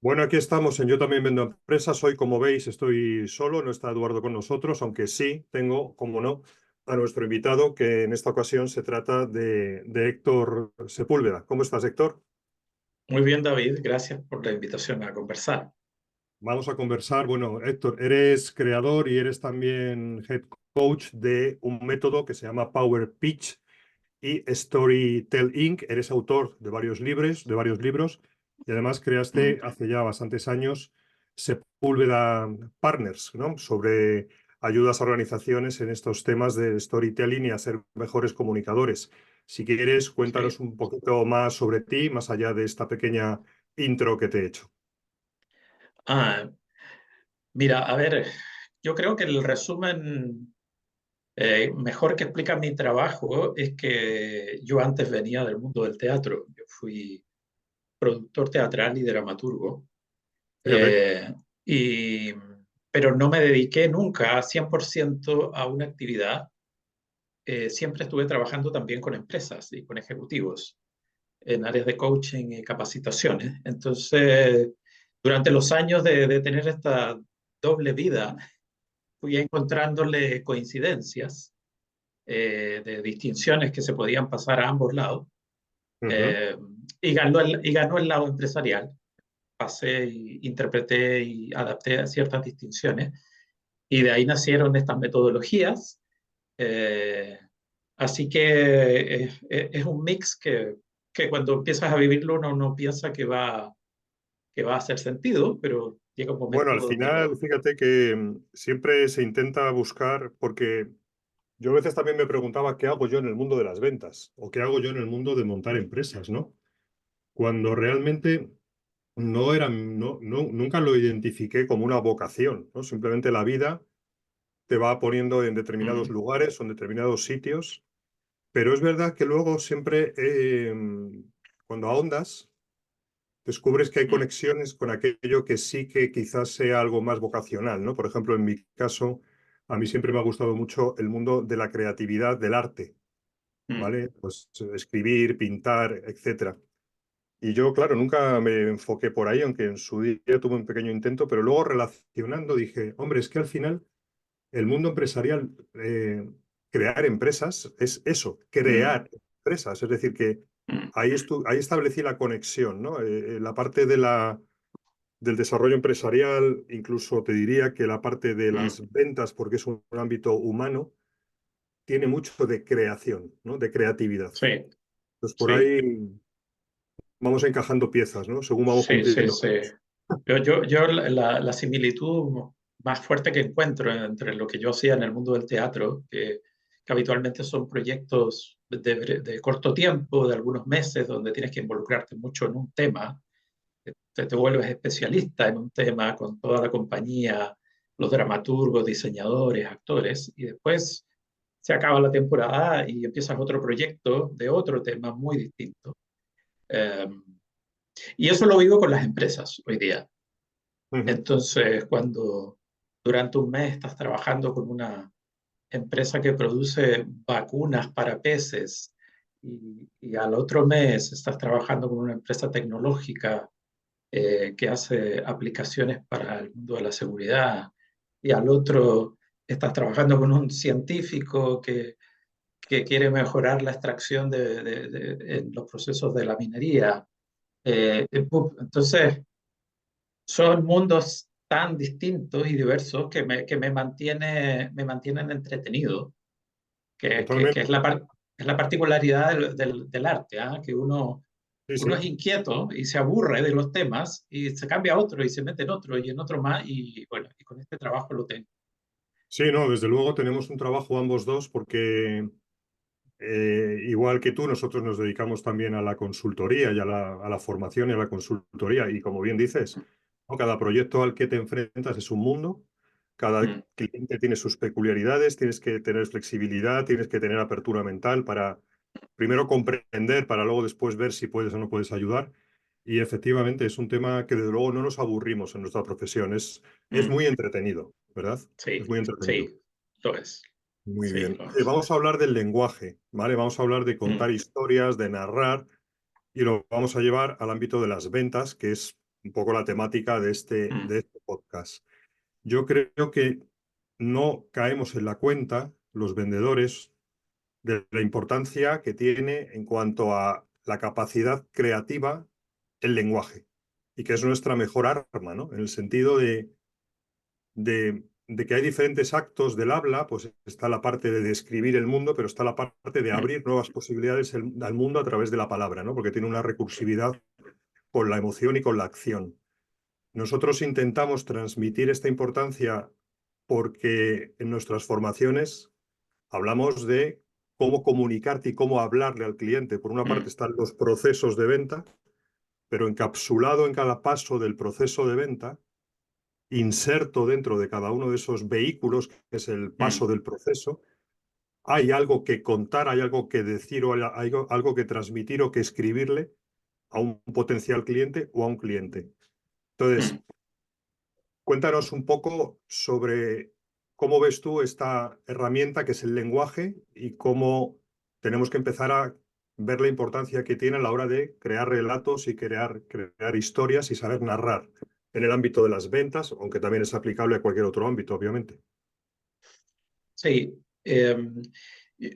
Bueno, aquí estamos en Yo también vendo empresas. Hoy, como veis, estoy solo, no está Eduardo con nosotros, aunque sí tengo, como no, a nuestro invitado, que en esta ocasión se trata de Héctor Sepúlveda. ¿Cómo estás, Héctor? Muy bien, David, gracias por la invitación a conversar. Vamos a conversar. Bueno, Héctor, eres creador y eres también head coach de un método que se llama Power Pitch y Storytel Inc. Eres autor de varios libros y además Mm. creaste hace ya bastantes años Sepúlveda Partners, ¿no? Sobre ayudas a organizaciones en estos temas de storytelling y a ser mejores comunicadores. Si quieres, Sí. cuéntanos un poquito más sobre ti, más allá de esta pequeña intro que te he hecho. Ah, mira, a ver, yo creo que el resumen mejor que explica mi trabajo es que yo antes venía del mundo del teatro. Yo fui productor teatral y dramaturgo, Fíjate. eh, y, pero no me dediqué nunca 100% a una actividad. Siempre estuve trabajando también con empresas y con ejecutivos en áreas de coaching y capacitaciones. Entonces, durante los años de tener esta doble vida, fui encontrándole coincidencias de distinciones que se podían pasar a ambos lados, Ujú. eh, y ganó el lado empresarial. Pasé, y interpreté y adapté a ciertas distinciones, y de ahí nacieron estas metodologías. Eh, Así que es un mix que cuando empiezas a vivirlo uno no piensa que va a hacer sentido, pero llega un Bueno, momento al donde final, lo... fíjate que siempre se intenta buscar, porque yo a veces también me preguntaba qué hago yo en el mundo de las ventas o qué hago yo en el mundo de montar empresas, ¿no? Cuando realmente nunca lo identifiqué como una vocación, ¿no? Simplemente la vida te va poniendo en determinados Mm, lugares o en determinados sitios, pero es verdad que luego siempre, cuando ahondas, descubres que hay mm, conexiones con aquello que sí que quizás sea algo más vocacional, ¿no? Por ejemplo, en mi caso, a mí siempre me ha gustado mucho el mundo de la creatividad, del arte, mm, ¿vale? Pues escribir, pintar, etcétera. Y yo, claro, nunca me enfoqué por ahí, aunque en su día tuve un pequeño intento, pero luego relacionando dije, hombre, es que al final el mundo empresarial, crear empresas, es eso, mm, crear empresas. Es decir, que mm, ahí establecí la conexión, ¿no? La parte del desarrollo empresarial, incluso te diría que la parte de mm. las ventas, porque es un ámbito humano, tiene mucho de creación, ¿no? De creatividad. Sí, Pues por sí, ahí vamos encajando piezas, ¿no? Según vamos sí, sí, cumpliendo. sí. Yo la similitud más fuerte que encuentro entre lo que yo hacía en el mundo del teatro, que habitualmente son proyectos de corto tiempo, de algunos meses, donde tienes que involucrarte mucho en un tema, te vuelves especialista en un tema con toda la compañía, los dramaturgos, diseñadores, actores, y después se acaba la temporada y empiezas otro proyecto de otro tema muy distinto. Eh, y eso lo vivo con las empresas hoy día. Ujú. Entonces, cuando durante un mes estás trabajando con una empresa que produce vacunas para peces, y al otro mes estás trabajando con una empresa tecnológica que hace aplicaciones para el mundo de la seguridad, y al otro estás trabajando con un científico que quiere mejorar la extracción en los procesos de la minería. Entonces, son mundos tan distintos y diversos que me mantienen entretenido, que Totalmente. es la particularidad del arte, ¿ah? Que Sí, uno es sí. inquieto y se aburre de los temas y se cambia a otro y se mete en otro y en otro más, y bueno, y con este trabajo lo tengo. Sí, no, desde luego tenemos un trabajo ambos dos porque, igual que tú, nosotros nos dedicamos también a la consultoría y a la formación y a la consultoría. Y como bien dices, ¿no? Cada proyecto al que te enfrentas es un mundo, cada Mm, cliente tiene sus peculiaridades, tienes que tener flexibilidad, tienes que tener apertura mental para primero comprender, para luego después ver si puedes o no puedes ayudar. Y efectivamente es un tema que desde luego no nos aburrimos en nuestra profesión, es mm. muy entretenido, ¿verdad? Es Sí, muy entretenido. sí, lo es. Muy Sí, bien. lo es. Vamos a hablar del lenguaje, ¿vale? Vamos a hablar de Mm, contar historias, de narrar, y lo vamos a llevar al ámbito de las ventas, que es un poco la temática Mm, de este podcast. Yo creo que no caemos en la cuenta, los vendedores, de la importancia que tiene en cuanto a la capacidad creativa el lenguaje, y que es nuestra mejor arma, ¿no? En el sentido de que hay diferentes actos del habla, pues está la parte de describir el mundo, pero está la parte de mm, abrir nuevas posibilidades al mundo a través de la palabra, ¿no? Porque tiene una recursividad con la emoción y con la acción. Nosotros intentamos transmitir esta importancia porque en nuestras formaciones hablamos de cómo comunicarte y cómo hablarle al cliente. Por una parte mm, están los procesos de venta, pero encapsulado en cada paso del proceso de venta, inserto dentro de cada uno de esos vehículos, que es el mm, paso del proceso, hay algo que contar, hay algo que decir o hay algo que transmitir o que escribirle a un potencial cliente o a un cliente. Entonces, mm. cuéntanos un poco sobre cómo ves tú esta herramienta que es el lenguaje y cómo tenemos que empezar a ver la importancia que tiene a la hora de crear relatos y crear historias y saber narrar en el ámbito de las ventas, aunque también es aplicable a cualquier otro ámbito, obviamente. Sí,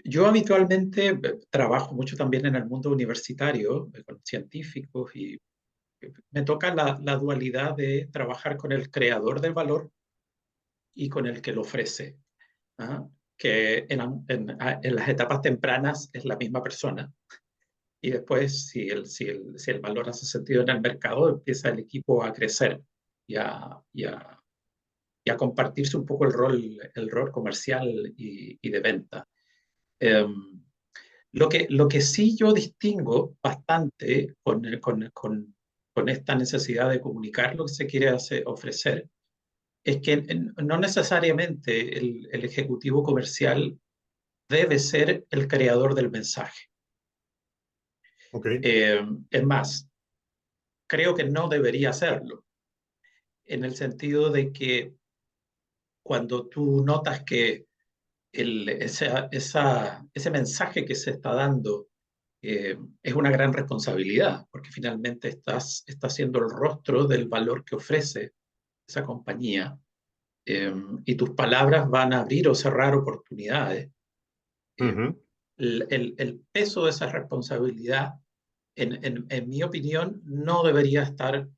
yo habitualmente trabajo mucho también en el mundo universitario, con científicos, y me toca la dualidad de trabajar con el creador del valor y con el que lo ofrece, ¿ah? Que en las etapas tempranas es la misma persona. Y después, si el valor hace sentido en el mercado, empieza el equipo a crecer y y a compartirse un poco el rol comercial y de venta. Um, lo que sí yo distingo bastante con esta necesidad de comunicar lo que se quiere ofrecer es que no necesariamente el ejecutivo comercial debe ser el creador del mensaje. Ok. Es más, creo que no debería serlo, en el sentido de que cuando tú notas que ese mensaje que se está dando es una gran responsabilidad, porque finalmente estás siendo el rostro del valor que ofrece esa compañía, y tus palabras van a abrir o cerrar oportunidades. Eh, Ujú. el peso de esa responsabilidad, en mi opinión, no debería estar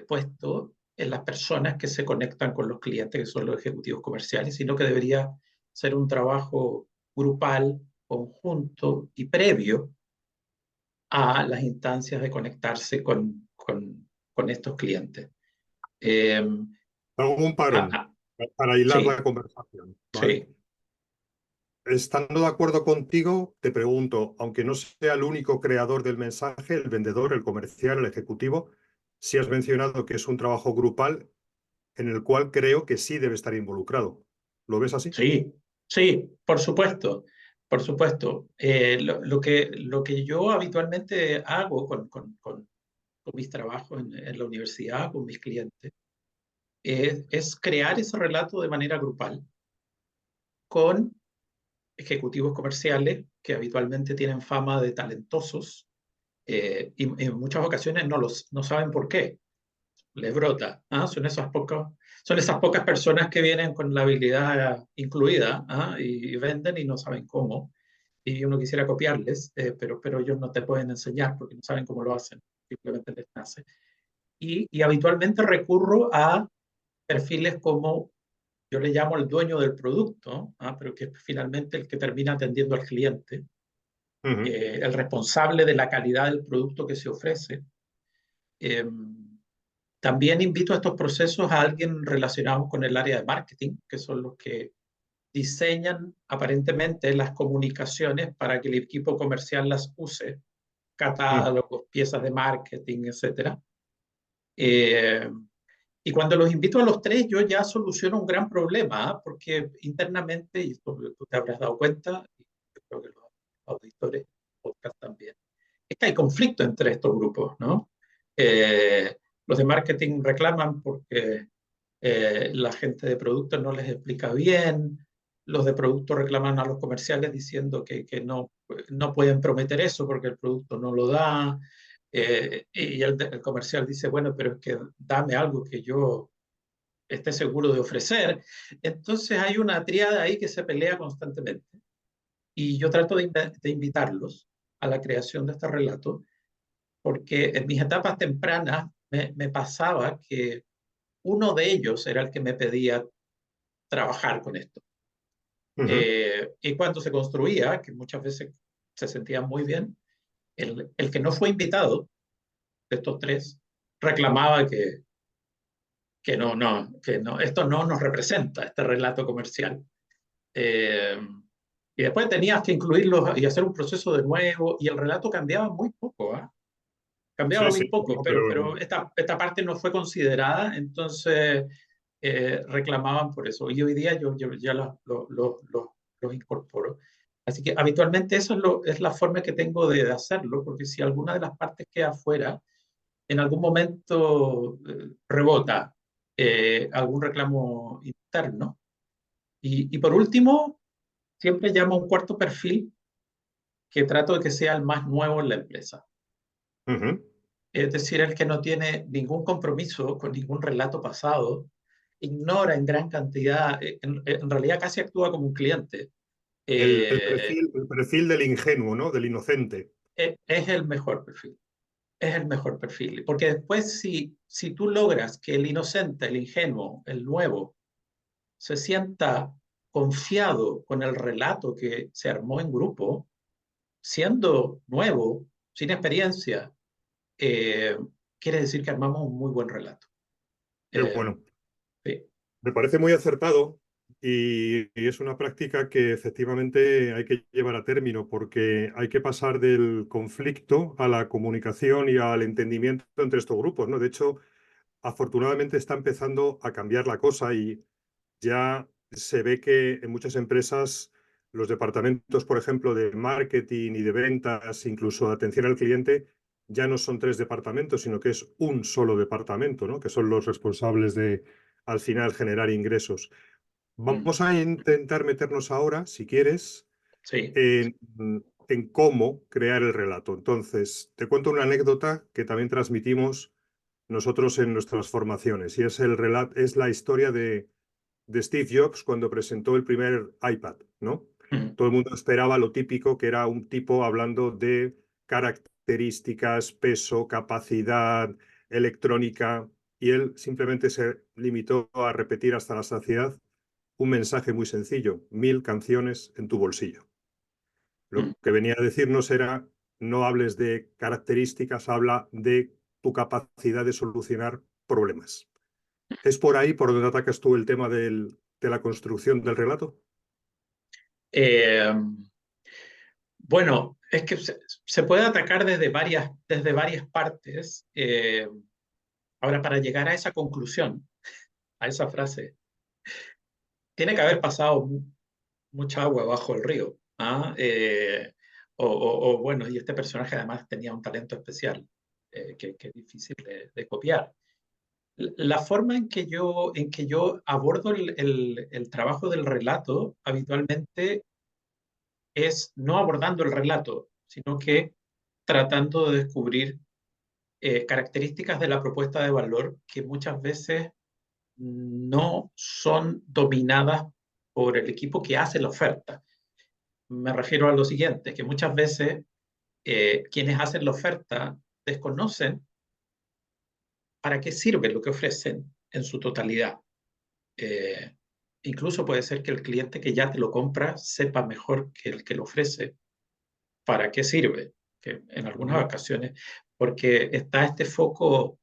puesto en las personas que se conectan con los clientes, que son los ejecutivos comerciales, sino que debería ser un trabajo grupal, conjunto y previo a las instancias de conectarse con estos clientes. Eh, Hago un ah, parón ah, para hilar sí, la conversación, ¿vale? sí, Estando de acuerdo contigo, te pregunto, aunque no sea el único creador del mensaje, el vendedor, el comercial, el ejecutivo, si has mencionado que es un trabajo grupal en el cual creo que sí debe estar involucrado. ¿Lo ves así? sí, sí, por supuesto, por supuesto. Lo que yo habitualmente hago con mis trabajos en la universidad, con mis clientes, es crear ese relato de manera grupal con ejecutivos comerciales que habitualmente tienen fama de talentosos, y en muchas ocasiones no saben por qué, les brota. ¿Ah? Son esas pocas personas que vienen con la habilidad incluida, ¿ah? Y venden y no saben cómo. Y uno quisiera copiarles, pero ellos no te pueden enseñar porque no saben cómo lo hacen, simplemente les nace. Y habitualmente recurro a perfiles como yo le llamo el dueño del producto, ¿ah? Pero que es finalmente el que termina atendiendo al cliente, Ujú, el responsable de la calidad del producto que se ofrece. Eh, También invito a estos procesos a alguien relacionado con el área de marketing, que son los que diseñan aparentemente las comunicaciones para que el equipo comercial las use, ujú. catálogos, piezas de marketing, etcétera. Eh, y cuando los invito a los tres, yo ya soluciono un gran problema, ¿eh? Porque internamente, y esto tú te habrás dado cuenta, y yo creo que los auditores podcast también, es que hay conflicto entre estos grupos, ¿no? Eh, los de marketing reclaman porque la gente de producto no les explica bien, los de producto reclaman a los comerciales diciendo que no pueden prometer eso porque el producto no lo da. Y el comercial dice, bueno, pero es que dame algo que yo esté seguro de ofrecer. Entonces hay una tríada ahí que se pelea constantemente. Y yo trato de invitarlos a la creación de este relato, porque en mis etapas tempranas me pasaba que uno de ellos era el que me pedía trabajar con esto. Ujú. Y cuando se construía, que muchas veces se sentía muy bien, el que no fue invitado de estos tres reclamaba que no, esto no nos representa, este relato comercial. Eh, y después tenías que incluirlos y hacer un proceso de nuevo, y el relato cambiaba muy poco, ¿eh? Cambiaba Sí, muy sí, poco, no, pero pero esta parte no fue considerada, entonces reclamaban por eso. Y hoy día yo ya los incorporo. Así que habitualmente eso es la forma que tengo de hacerlo, porque si alguna de las partes queda afuera, en algún momento rebota algún reclamo interno. Y por último, siempre llamo a un cuarto perfil que trato de que sea el más nuevo en la empresa. ujú. Es decir, el que no tiene ningún compromiso con ningún relato pasado, ignora en gran cantidad, en realidad casi actúa como un cliente. Eh, El perfil del ingenuo, ¿no? Del inocente. es el mejor perfil, es el mejor perfil, porque después si tú logras que el inocente, el ingenuo, el nuevo, se sienta confiado con el relato que se armó en grupo, siendo nuevo, sin experiencia, eh, quiere decir que armamos un muy buen relato. Qué Eh, bueno. sí, Me parece muy acertado y es una práctica que efectivamente hay que llevar a término porque hay que pasar del conflicto a la comunicación y al entendimiento entre estos grupos, ¿no? De hecho, afortunadamente está empezando a cambiar la cosa y ya se ve que en muchas empresas los departamentos, por ejemplo, de marketing y de ventas, incluso de atención al cliente, ya no son tres departamentos, sino que es un solo departamento, ¿no? Que son los responsables de, al final, generar ingresos. mm, Vamos a intentar meternos ahora, si quieres, sí, en, en cómo crear el relato. Entonces, te cuento una anécdota que también transmitimos nosotros en nuestras formaciones, y es es la historia de Steve Jobs cuando presentó el primer iPad, ¿no? mm, Todo el mundo esperaba lo típico, que era un tipo hablando de características, peso, capacidad, electrónica, y él simplemente se limitó a repetir hasta la saciedad un mensaje muy sencillo: 1000 canciones en tu bolsillo. mm, Lo que venía a decirnos era: no hables de características, habla de tu capacidad de solucionar problemas. ¿Es por ahí por donde atacas tú el tema de la construcción del relato? eh, bueno, es que se puede atacar desde varias partes. Ahora, para llegar a esa conclusión, a esa frase, tiene que haber pasado mucha agua bajo el río. ¿Ah? Bueno, y este personaje además tenía un talento especial que es difícil de copiar. La forma en que yo abordo el trabajo del relato habitualmente es no abordando el relato, sino que tratando de descubrir características de la propuesta de valor que muchas veces no son dominadas por el equipo que hace la oferta. Me refiero a lo siguiente, que muchas veces quienes hacen la oferta desconocen para qué sirve lo que ofrecen en su totalidad. Eh, Incluso puede ser que el cliente que ya te lo compra sepa mejor que el que lo ofrece para qué sirve, que en algunas Ujú. ocasiones, porque está este foco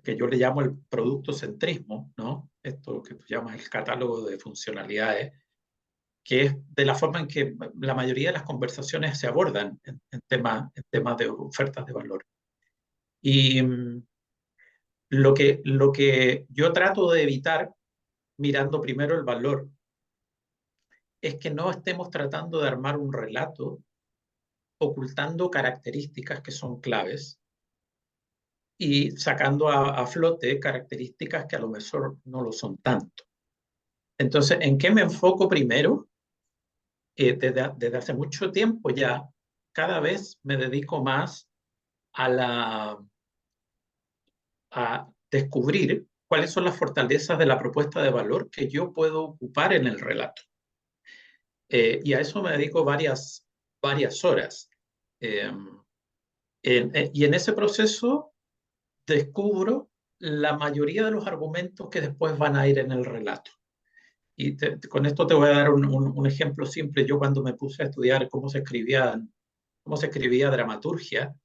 que yo le llamo el producto centrismo, ¿no? Esto que tú llamas el catálogo de funcionalidades, que es de la forma en que la mayoría de las conversaciones se abordan en temas de ofertas de valor. Y lo que yo trato de evitar mirando primero el valor es que no estemos tratando de armar un relato ocultando características que son claves y sacando a flote características que a lo mejor no lo son tanto. Entonces, ¿en qué me enfoco primero? Desde hace mucho tiempo ya, cada vez me dedico más a, la, a descubrir cuáles son las fortalezas de la propuesta de valor que yo puedo ocupar en el relato. Y a eso me dedico varias horas. Eh, y en ese proceso descubro la mayoría de los argumentos que después van a ir en el relato. Y con esto te voy a dar un ejemplo simple. Yo cuando me puse a estudiar cómo se escribía dramaturgia,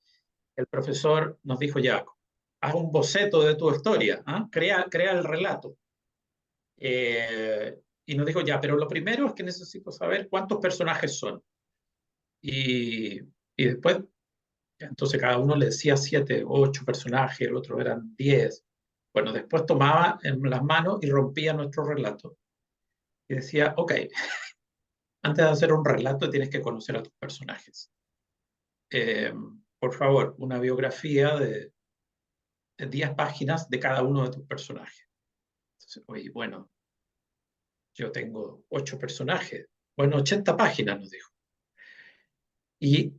el profesor nos dijo ya, haz un boceto de tu historia, ¿ah? Crea el relato. Y nos dijo ya, pero lo primero es que necesito saber cuántos personajes son. Y, y después, entonces cada uno le decía 7, 8 personajes, el otro eran 10. Bueno, después tomaba en las manos y rompía nuestro relato. Y decía, ok, antes de hacer un relato tienes que conocer a tus personajes. Eh, por favor, una biografía de 10 páginas de cada uno de tus personajes. Entonces, oye, bueno, yo tengo 8 personajes. Bueno, 80 páginas, nos dijo. Y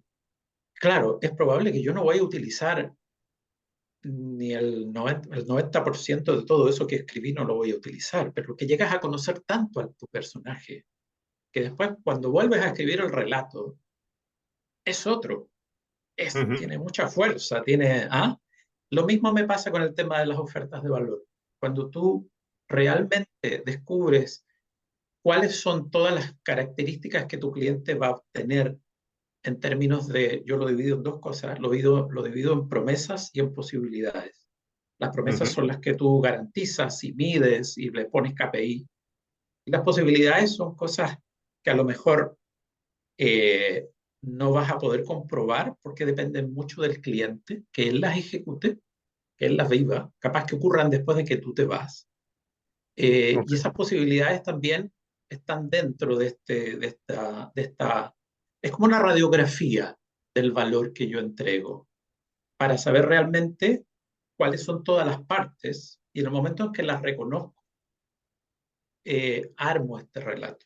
claro, es probable que yo no voy a utilizar ni el 90% de todo eso que escribí no lo voy a utilizar, pero que llegas a conocer tanto a tu personaje, que después cuando vuelves a escribir el relato, es otro, Ujú, tiene mucha fuerza, Lo mismo me pasa con el tema de las ofertas de valor. Cuando tú realmente descubres cuáles son todas las características que tu cliente va a obtener en términos de, yo lo divido en dos cosas, lo divido en promesas y en posibilidades. Las promesas ujú, son las que tú garantizas y mides y le pones KPI. Y las posibilidades son cosas que a lo mejor eh, no vas a poder comprobar porque dependen mucho del cliente, que él las ejecute, que él las viva, capaz que ocurran después de que tú te vas. Y ok. esas posibilidades también están dentro de esta, es como una radiografía del valor que yo entrego para saber realmente cuáles son todas las partes y en el momento en que las reconozco, armo este relato.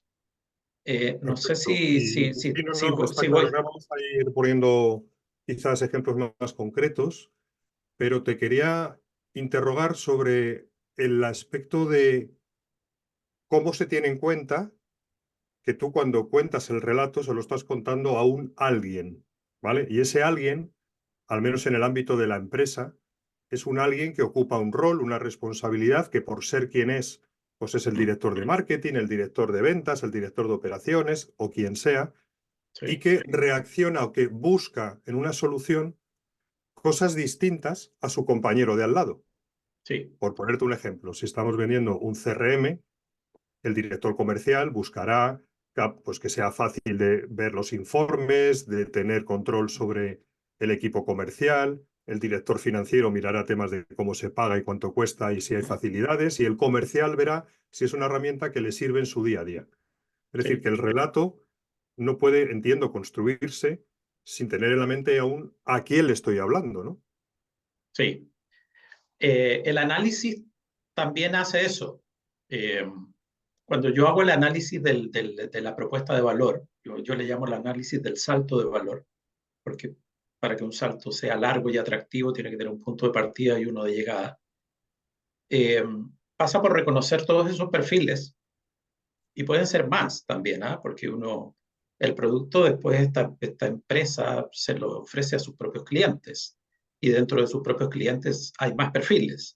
No sé Perfecto. Y sí, no, no, está si claro. voy. Ahora vamos a ir poniendo quizás ejemplos más concretos, pero te quería interrogar sobre el aspecto de cómo se tiene en cuenta que tú cuando cuentas el relato se lo estás contando a un alguien, ¿vale? Y ese alguien, al menos en el ámbito de la empresa, es un alguien que ocupa un rol, una responsabilidad que por ser quien es, pues es el director de marketing, el director de ventas, el director de operaciones o quien sea, y Sí, que reacciona o que busca en una solución cosas distintas a su compañero de al lado. sí, Por ponerte un ejemplo, si estamos vendiendo un CRM, el director comercial buscará pues, que sea fácil de ver los informes, de tener control sobre el equipo comercial. El director financiero mirará temas de cómo se paga y cuánto cuesta y si hay facilidades. Y el comercial verá si es una herramienta que le sirve en su día a día. Es decir, sí, que el relato no puede, entiendo, construirse sin tener en la mente aún a quién le estoy hablando, ¿no? sí. El análisis también hace eso. Eh, Cuando yo hago el análisis de la propuesta de valor, yo le llamo el análisis del salto de valor, porque para que un salto sea largo y atractivo tiene que tener un punto de partida y uno de llegada. Eh, Pasa por reconocer todos esos perfiles y pueden ser más también, porque el producto después esta empresa se lo ofrece a sus propios clientes y dentro de sus propios clientes hay más perfiles,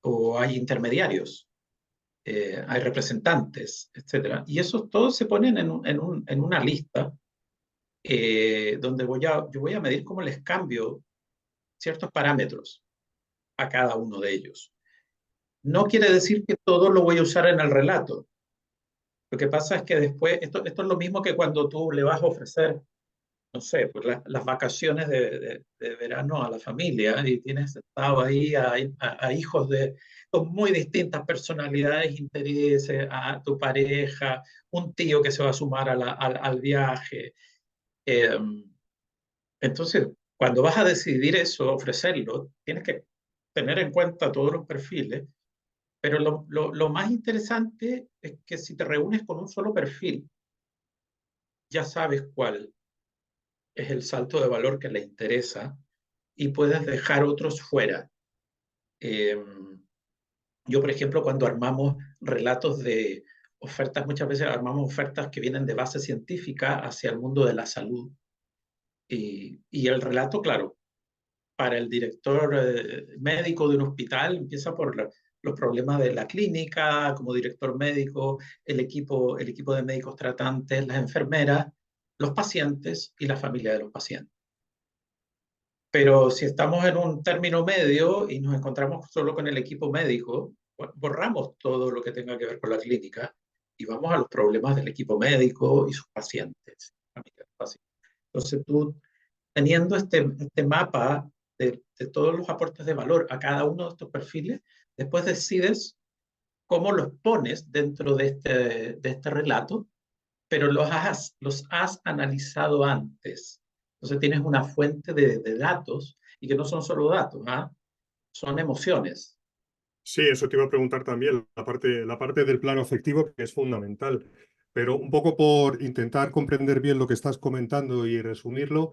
o hay intermediarios, hay representantes, etcétera. Y esos todos se ponen en una lista donde yo voy a medir cómo les cambio ciertos parámetros a cada uno de ellos. No quiere decir que todo lo voy a usar en el relato. Lo que pasa es que después, esto es lo mismo que cuando tú le vas a ofrecer, no sé, pues las vacaciones de verano a la familia y tienes sentado ahí a hijos con muy distintas personalidades, intereses, a tu pareja, un tío que se va a sumar al viaje. Eh, entonces, cuando vas a decidir eso, ofrecerlo, tienes que tener en cuenta todos los perfiles, pero lo más interesante es que si te reúnes con un solo perfil, ya sabes cuál es el salto de valor que le interesa y puedes dejar otros fuera. Eh, yo, por ejemplo, cuando armamos relatos de ofertas, muchas veces armamos ofertas que vienen de base científica hacia el mundo de la salud. Y el relato, claro, para el director médico de un hospital empieza por los problemas de la clínica, como director médico, el equipo de médicos tratantes, las enfermeras, los pacientes y la familia de los pacientes. Pero si estamos en un término medio y nos encontramos solo con el equipo médico, borramos todo lo que tenga que ver con la clínica y vamos a los problemas del equipo médico y sus pacientes. Entonces tú, teniendo este mapa de todos los aportes de valor a cada uno de estos perfiles, después decides cómo los pones dentro de este relato, pero los has analizado antes. Entonces tienes una fuente de datos y que no son solo datos, ¿ah? Son emociones. Sí, eso te iba a preguntar también, la parte del plano afectivo, que es fundamental. Pero un poco por intentar comprender bien lo que estás comentando y resumirlo,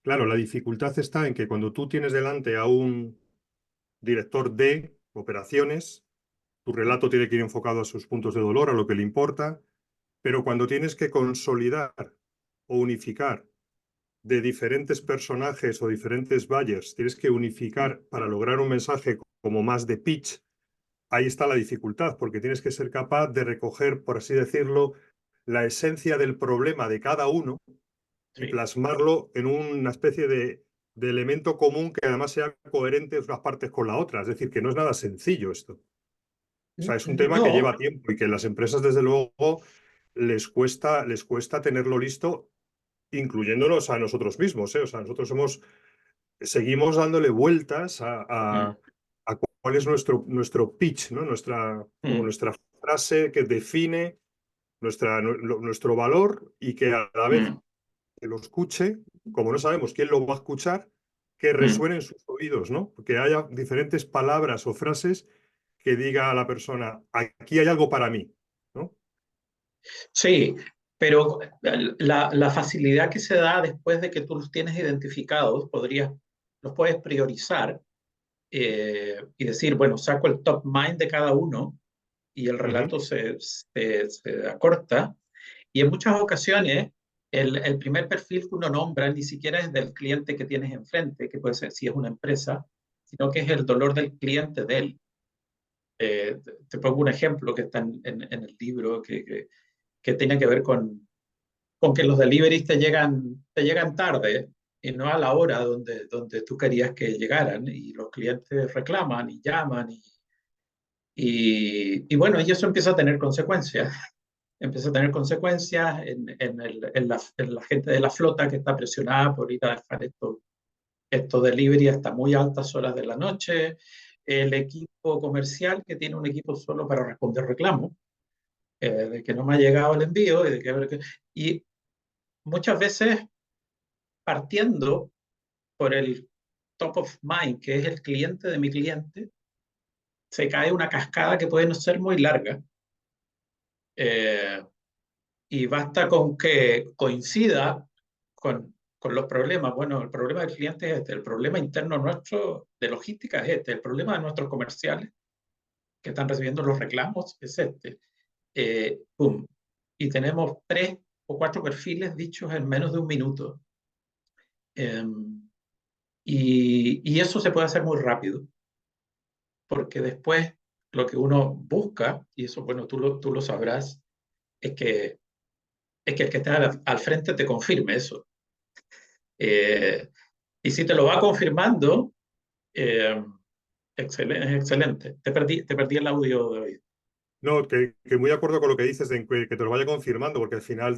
claro, la dificultad está en que cuando tú tienes delante a un director de operaciones, tu relato tiene que ir enfocado a sus puntos de dolor, a lo que le importa, pero cuando tienes que consolidar o unificar de diferentes personajes o diferentes buyers, tienes que unificar para lograr un mensaje como más de pitch. Ahí está la dificultad, porque tienes que ser capaz de recoger, por así decirlo, la esencia del problema de cada uno y Sí. plasmarlo en una especie de elemento común que además sea coherente unas partes con la otra. Es decir, que no es nada sencillo esto. O sea, es un tema que No. lleva tiempo y que las empresas, desde luego, les cuesta tenerlo listo, incluyéndonos a nosotros mismos, ¿eh? O sea, seguimos dándole vueltas Mm, a cuál es nuestro pitch, ¿no? Como mm, nuestra frase que define nuestro valor y que a la vez mm, que lo escuche, como no sabemos quién lo va a escuchar, que mm. resuene en sus oídos, ¿no? Que haya diferentes palabras o frases que diga a la persona, aquí hay algo para mí, ¿no? Sí, pero la facilidad que se da después de que tú los tienes identificados, los puedes priorizar y decir, bueno, saco el top mind de cada uno y el Ujú. relato se acorta. Y en muchas ocasiones, el primer perfil que uno nombra ni siquiera es del cliente que tienes enfrente, que puede ser si es una empresa, sino que es el dolor del cliente de él. Te pongo un ejemplo que está en el libro que tiene que ver con que los deliveries te llegan tarde y no a la hora donde tú querías que llegaran y los clientes reclaman y llaman y bueno, y eso empieza a tener consecuencias. Empieza a tener consecuencias en la gente de la flota que está presionada por ir a dejar estos delivery hasta muy altas horas de la noche, el equipo comercial que tiene un equipo solo para responder reclamos, de que no me ha llegado el envío y muchas veces partiendo por el top of mind, que es el cliente de mi cliente, se cae una cascada que puede no ser muy larga. Eh, y basta con que coincida con los problemas. Bueno, el problema del cliente es este, el problema interno nuestro de logística es este, el problema de nuestros comerciales que están recibiendo los reclamos es este. ¡Pum! Y tenemos 3 o 4 perfiles dichos en menos de un minuto. Eh, y eso se puede hacer muy rápido, porque después lo que uno busca, y eso, bueno, tú lo sabrás, es que, es que el que está al frente te confirme eso. Eh, y si te lo va confirmando, eh, excelente, es excelente. Te perdí el audio de hoy. No, que muy de acuerdo con lo que dices, de que te lo vaya confirmando, porque al final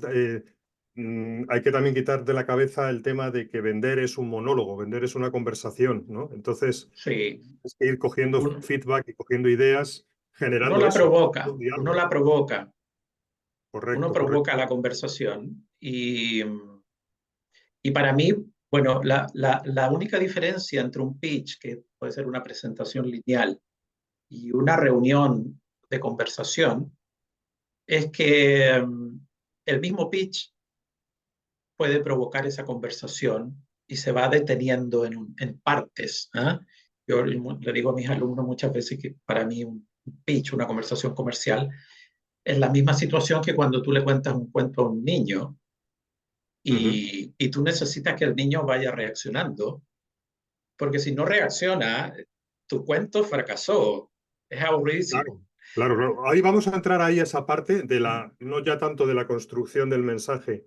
hay que también quitar de la cabeza el tema de que vender es un monólogo, vender es una conversación, ¿no? Entonces, Sí, es que ir cogiendo uno, feedback y cogiendo ideas, uno generando la eso, provoca, un uno diálogo. la provoca, uno Correcto, provoca correcto. la conversación. Y para mí, bueno, la única diferencia entre un pitch, que puede ser una presentación lineal, y una reunión de conversación, es que el mismo pitch puede provocar esa conversación y se va deteniendo en partes. ¿Ah? Yo le digo a mis alumnos muchas veces que para mí un pitch, una conversación comercial, es la misma situación que cuando tú le cuentas un cuento a un niño Ujú. y tú necesitas que el niño vaya reaccionando, porque si no reacciona, tu cuento fracasó, es aburridísimo. Claro, claro, claro. Ahí vamos a entrar ahí a esa parte de Mm, la, no ya tanto de la construcción del mensaje,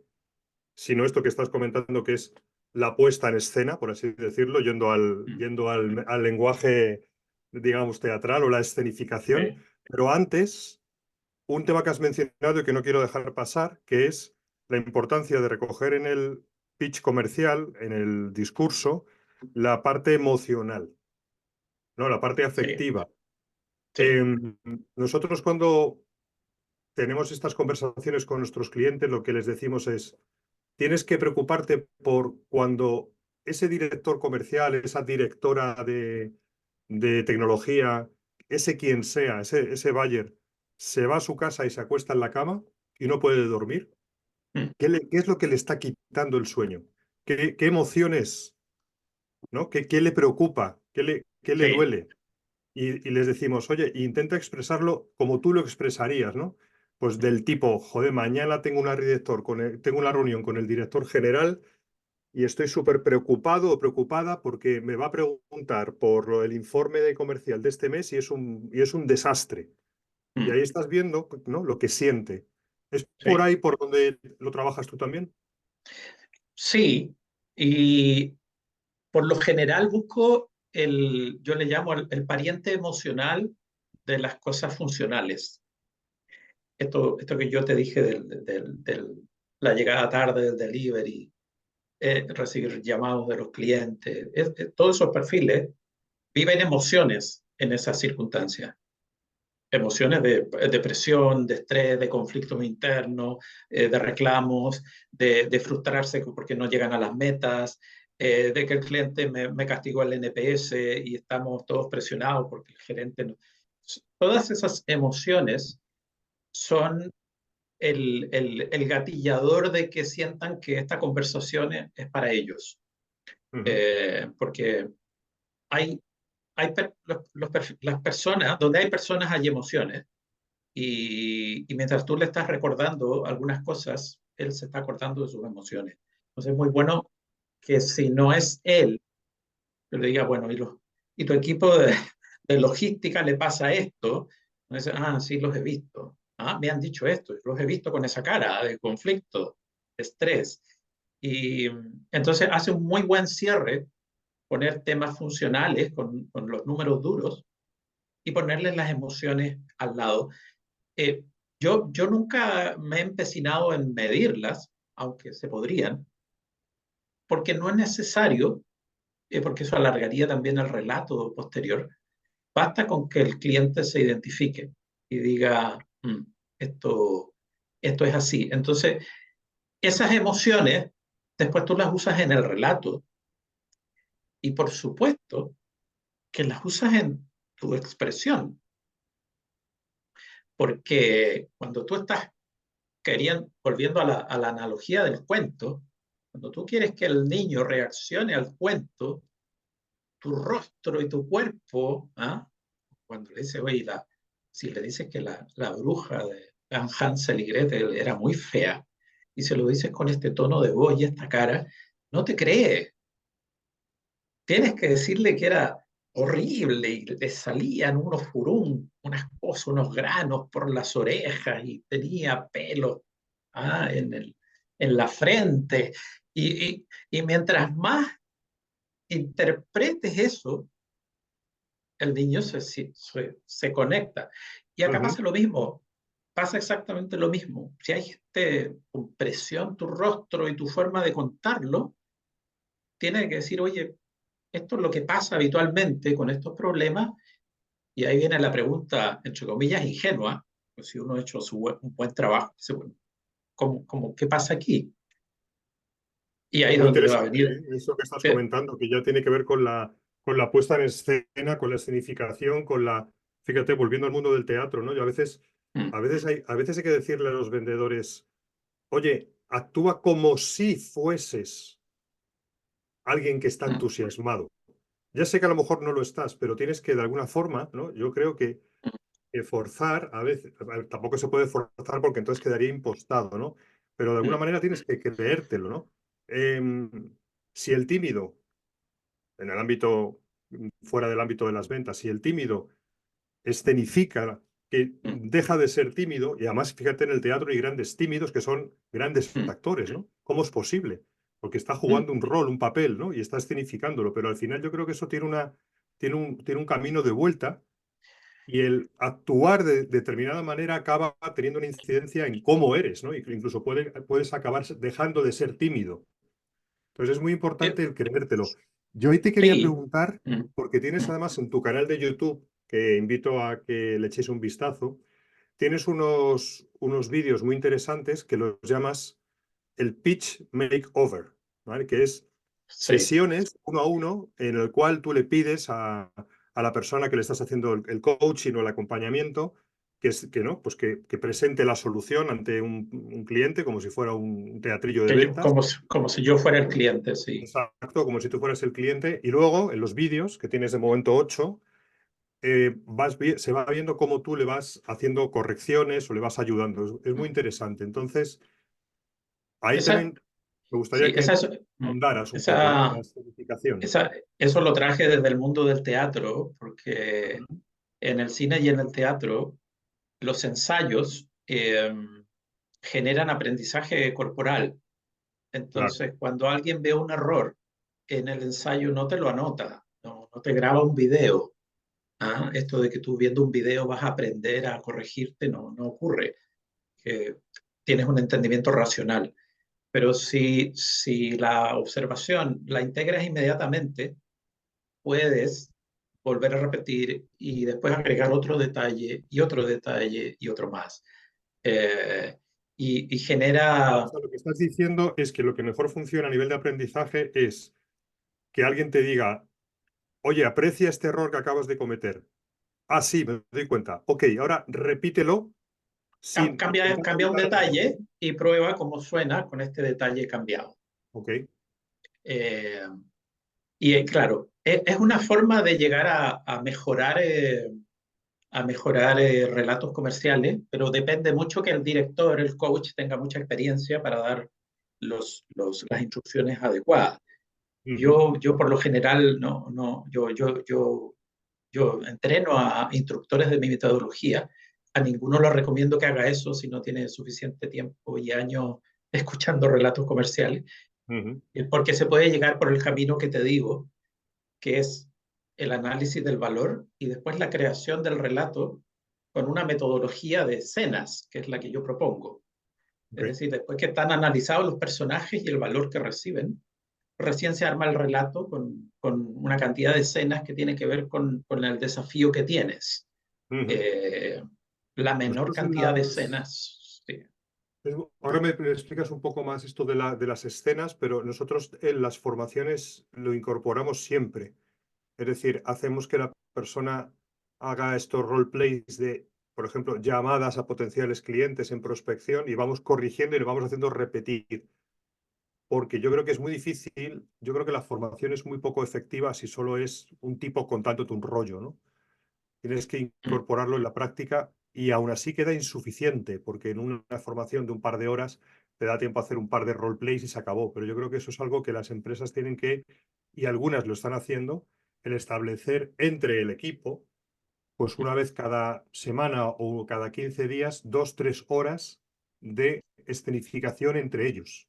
sino esto que estás comentando, que es la puesta en escena, por así decirlo, mm, yendo al lenguaje, digamos, teatral o la escenificación. sí, Pero antes, un tema que has mencionado y que no quiero dejar pasar, que es la importancia de recoger en el pitch comercial, en el discurso, la parte emocional, ¿no? La parte sí, afectiva. sí, Nosotros cuando tenemos estas conversaciones con nuestros clientes, lo que les decimos es, tienes que preocuparte por cuando ese director comercial, esa directora de tecnología, ese quien sea, ese buyer, se va a su casa y se acuesta en la cama y no puede dormir. mm, ¿Qué es lo que le está quitando el sueño? ¿Qué emociones, ¿no? ¿Qué le preocupa? ¿Qué le sí, duele? Y les decimos, oye, intenta expresarlo como tú lo expresarías, ¿no? Pues mm, del tipo, joder, mañana tengo una reunión con el director general y estoy súper preocupado o preocupada porque me va a preguntar por el informe de comercial de este mes y es un desastre. Y mm, ahí estás viendo, ¿no? Lo que siente. ¿Es por sí. ahí por donde lo trabajas tú también? Sí, y por lo general busco yo le llamo el pariente emocional de las cosas funcionales. Esto que yo te dije la llegada tarde del delivery, recibir llamados de los clientes, todos esos perfiles viven emociones en esas circunstancias. Emociones de depresión, de estrés, de conflictos internos, de reclamos, de frustrarse porque no llegan a las metas, de que el cliente me castigó el NPS y estamos todos presionados porque el gerente no. Todas esas emociones son el gatillador de que sientan que esta conversación es para ellos. Ujú, Porque hay, las personas, donde hay personas hay emociones. Y mientras tú le estás recordando algunas cosas, él se está acordando de sus emociones. Entonces es muy bueno que si no es él, que le diga, bueno, y tu equipo de logística le pasa esto. Entonces, ah, sí, los he visto. Ah, me han dicho esto, los he visto con esa cara de conflicto, de estrés. Y entonces hace un muy buen cierre poner temas funcionales con los números duros y ponerles las emociones al lado. Eh, yo nunca me he empecinado en medirlas, aunque se podrían, porque no es necesario, porque eso alargaría también el relato posterior. Basta con que el cliente se identifique y diga, esto, esto es así. Entonces, esas emociones, después tú las usas en el relato y por supuesto que las usas en tu expresión, porque cuando tú estás volviendo a la analogía del cuento, cuando tú quieres que el niño reaccione al cuento, tu rostro y tu cuerpo, ¿ah? Cuando le dices, oye, si le dices que la bruja de Hansel y Gretel era muy fea, y se lo dices con este tono de voz y esta cara, no te cree. Tienes que decirle que era horrible y le salían unos furún, unas cosas, unos granos por las orejas y tenía pelo en la frente. Y mientras más interpretes eso, el niño se conecta. Y acá ujú. pasa lo mismo, pasa exactamente lo mismo. Si hay gente con presión, tu rostro y tu forma de contarlo, tiene que decir, oye, esto es lo que pasa habitualmente con estos problemas. Y ahí viene la pregunta, entre comillas, ingenua, pues si uno ha hecho un buen trabajo, dice, bueno, ¿qué pasa aquí? Y ahí es Muy donde va a interesante, venir. ¿eh? Eso que estás eh, comentando, que ya tiene que ver con la puesta en escena, con la escenificación, fíjate, volviendo al mundo del teatro, ¿no? Y mm, a veces hay que decirle a los vendedores, oye, actúa como si fueses alguien que está mm, entusiasmado. Ya sé que a lo mejor no lo estás, pero tienes que de alguna forma, ¿no? Yo creo que forzar, a veces, a ver, tampoco se puede forzar porque entonces quedaría impostado, ¿no? Pero de alguna mm, manera tienes que creértelo, ¿no? Em, si el tímido, en el ámbito, fuera del ámbito de las ventas, si el tímido escenifica que mm, deja de ser tímido, y además fíjate en el teatro hay grandes tímidos que son grandes mm, actores, ¿no? ¿Cómo es posible? Porque está mm. jugando un rol, un papel, ¿no? Y está escenificándolo, pero al final yo creo que eso tiene un camino de vuelta y el actuar de determinada manera acaba teniendo una incidencia en cómo eres, ¿no? Y incluso puedes acabar dejando de ser tímido. Entonces es muy importante Eh, el creértelo. Yo hoy te quería Sí, preguntar, mm, porque tienes mm, además en tu canal de YouTube, que invito a que le echéis un vistazo, tienes unos vídeos muy interesantes que los llamas el pitch makeover, ¿vale? Que es sí. sesiones uno a uno en el cual tú le pides a la persona que le estás haciendo el coaching o el acompañamiento que no, pues que presente la solución ante un cliente como si fuera un teatrillo de ventas. Como si yo fuera el cliente, sí. Exacto, como si tú fueras el cliente. Y luego, en los vídeos, que tienes de momento 8, se va viendo cómo tú le vas haciendo correcciones o le vas ayudando. Es muy Mm. interesante. Entonces, ahí Esa, también me gustaría sí, que ahondaras un poco, ¿no? En la esa, escenificación. eso lo traje desde el mundo del teatro, porque Ujú. en el cine y en el teatro los ensayos generan aprendizaje corporal. Claro. Entonces, cuando alguien ve un error en el ensayo, no te lo anota, no te graba un video. ¿Ah? Esto de que tú viendo un video vas a aprender a corregirte, no ocurre. Que tienes un entendimiento racional. Pero si la observación la integras inmediatamente, puedes volver a repetir y después agregar otro detalle y otro detalle y otro más. Eh, y O genera, sea, lo que estás diciendo es que lo que mejor funciona a nivel de aprendizaje es que alguien te diga, oye, aprecia este error que acabas de cometer. Ah, sí, me doy cuenta. Ok, ahora repítelo sin intentando cambia un evitar el error. detalle y prueba cómo suena con este detalle cambiado. Ok. Eh, y claro, es una forma de llegar a mejorar relatos comerciales, pero depende mucho que el director, el coach, tenga mucha experiencia para dar las instrucciones adecuadas. Ujú. Yo por lo general, yo entreno a instructores de mi metodología. A ninguno le recomiendo que haga eso si no tiene suficiente tiempo y años escuchando relatos comerciales, Ujú. porque se puede llegar por el camino que te digo, que es el análisis del valor y después la creación del relato con una metodología de escenas, que es la que yo propongo. Ok. Es decir, después que están analizados los personajes y el valor que reciben, recién se arma el relato con una cantidad de escenas que tiene que ver con el desafío que tienes. Ujú. Eh, la menor Nosotros en cantidad de las... escenas. Sí. Ahora me explicas un poco más esto de las escenas, pero nosotros en las formaciones lo incorporamos siempre. Es decir, hacemos que la persona haga estos roleplays de, por ejemplo, llamadas a potenciales clientes en prospección y vamos corrigiendo y le vamos haciendo repetir. Porque yo creo que es muy difícil, yo creo que la formación es muy poco efectiva si solo es un tipo contándote un rollo, ¿no? Tienes que Mm. incorporarlo en la práctica y aún así queda insuficiente, porque en una formación de un par de horas te da tiempo a hacer un par de roleplays y se acabó. Pero yo creo que eso es algo que las empresas tienen que, y algunas lo están haciendo, el establecer entre el equipo, pues una vez cada semana o cada 15 días, 2, 3 horas de escenificación entre ellos,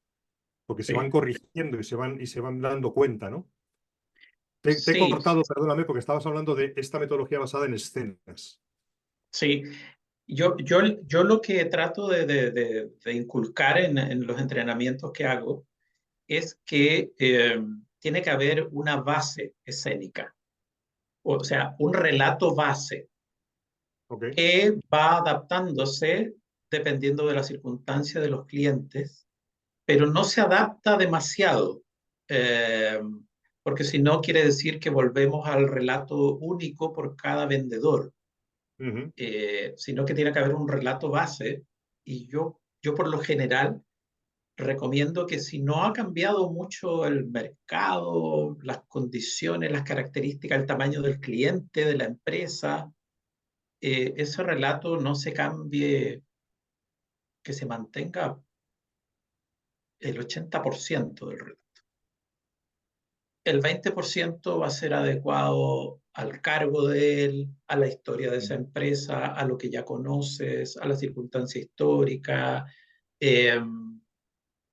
porque se van Sí. corrigiendo y se van dando cuenta, ¿no? Te he Sí, cortado, perdóname, porque estabas hablando de esta metodología basada en escenas. sí. Yo lo que trato de inculcar en los entrenamientos que hago es que tiene que haber una base escénica, o sea, un relato base Ok. que va adaptándose dependiendo de la circunstancia de los clientes, pero no se adapta demasiado, eh, porque si no quiere decir que volvemos al relato único por cada vendedor, sino que tiene que haber un relato base y yo por lo general recomiendo que si no ha cambiado mucho el mercado, las condiciones, las características, el tamaño del cliente, de la empresa, ese relato no se cambie, que se mantenga el 80% del relato. El 20% va a ser adecuado al cargo de él, a la historia de esa empresa, a lo que ya conoces, a la circunstancia histórica. Eh,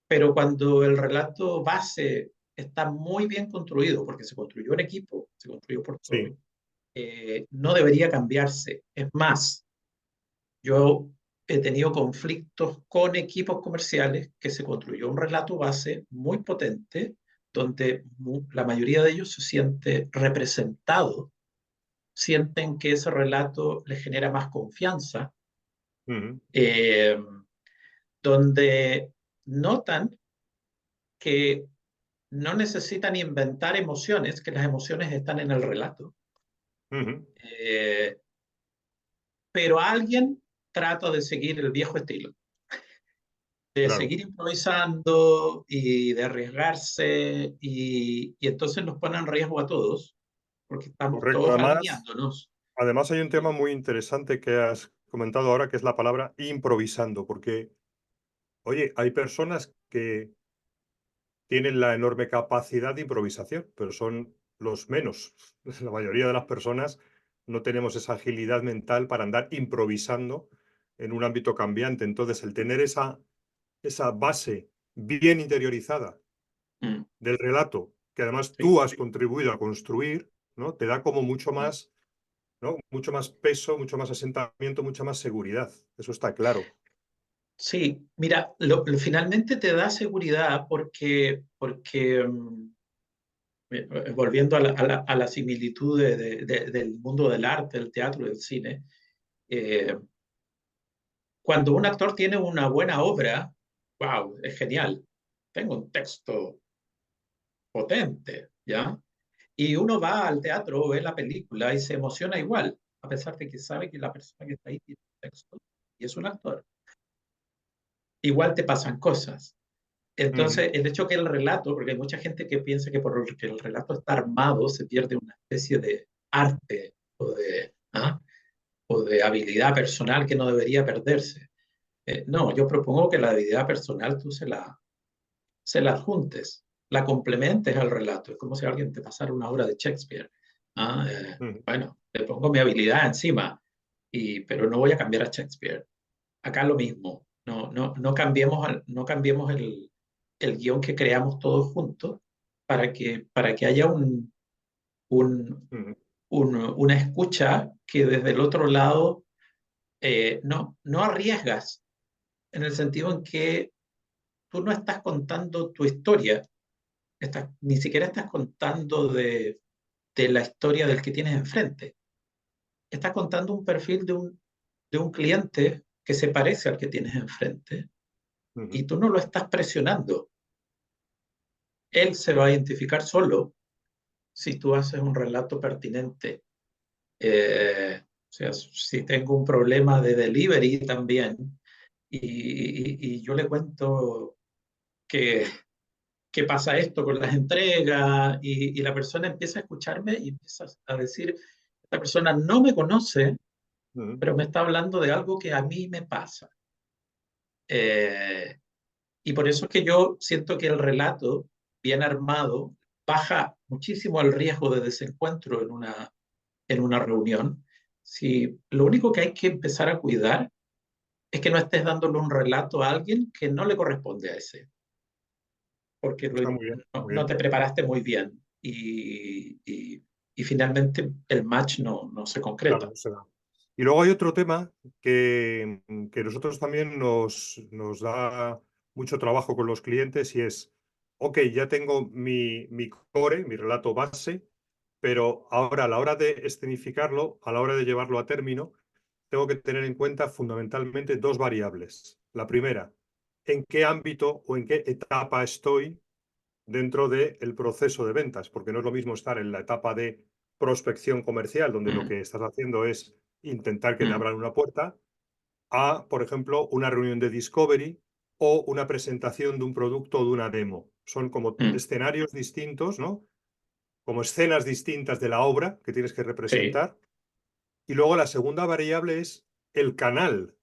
pero cuando el relato base está muy bien construido, porque se construyó en equipo, se construyó por todos, Sí. no debería cambiarse. Es más, yo he tenido conflictos con equipos comerciales que se construyó un relato base muy potente, donde la mayoría de ellos se siente representado, sienten que ese relato les genera más confianza, Ujú, eh, donde notan que no necesitan inventar emociones, que las emociones están en el relato, ujú. eh, pero alguien trata de seguir el viejo estilo, de Claro, seguir improvisando y de arriesgarse, y entonces nos pone en riesgo a todos, porque estamos correcto. todos Además, alineándonos. además hay un tema Y, muy interesante que has comentado ahora, que es la palabra improvisando, porque, oye, hay personas que tienen la enorme capacidad de improvisación, pero son los menos. La mayoría de las personas no tenemos esa agilidad mental para andar improvisando en un ámbito cambiante. Entonces, el tener esa base bien interiorizada mm, del relato, que además sí. tú has contribuido a construir, ¿no? Te da como mucho más, ¿no? Mucho más peso, mucho más asentamiento, mucha más seguridad. Eso está claro. Sí, mira, finalmente te da seguridad porque volviendo a la similitud del mundo del arte, del teatro, del cine, eh, cuando un actor tiene una buena obra, wow, es genial. Tengo un texto potente, ¿ya? Y uno va al teatro, ve la película y se emociona igual, a pesar de que sabe que la persona que está ahí tiene un texto y es un actor. Igual te pasan cosas. Ujú, Entonces, el hecho que el relato, porque hay mucha gente que piensa que por que el relato está armado se pierde una especie de arte o de habilidad personal que no debería perderse. No, yo propongo que la habilidad personal tú se la adjuntes, la complementes al relato. Es como si alguien te pasara una obra de Shakespeare. ujú, Bueno, le pongo mi habilidad encima, pero no voy a cambiar a Shakespeare. Acá lo mismo. No cambiemos, no cambiemos el guión que creamos todos juntos para que haya un, ujú, una escucha que desde el otro lado no arriesgas, en el sentido en que tú no estás contando tu historia, ni siquiera estás contando de la historia del que tienes enfrente. Estás contando un perfil de un cliente que se parece al que tienes enfrente ujú. y tú no lo estás presionando. Él se va a identificar solo si tú haces un relato pertinente. O sea, si tengo un problema de delivery también y yo le cuento que, que pasa esto con las entregas y la persona empieza a escucharme y empieza a decir, esta persona no me conoce, Ujú. pero me está hablando de algo que a mí me pasa. Eh, y por eso es que yo siento que el relato bien armado baja muchísimo el riesgo de desencuentro en una reunión. Si lo único que hay que empezar a cuidar es que no estés dándole un relato a alguien que no le corresponde a ese, porque Está muy bien, muy no bien. te preparaste muy bien y finalmente el match no se Claro, concreta. no se da. Y luego hay otro tema que nosotros también nos da mucho trabajo con los clientes y es, ok, ya tengo mi core, mi relato base, pero ahora a la hora de escenificarlo, a la hora de llevarlo a término, tengo que tener en cuenta fundamentalmente dos variables. La primera, en qué ámbito o en qué etapa estoy dentro del proceso de ventas, porque no es lo mismo estar en la etapa de prospección comercial, donde lo Mm, que estás haciendo es intentar que te mm, abran una puerta, a, por ejemplo, una reunión de discovery, o una presentación de un producto o de una demo. Son como mm, escenarios distintos, ¿no? Como escenas distintas de la obra que tienes que sí, representar. Y luego la segunda variable es el canal,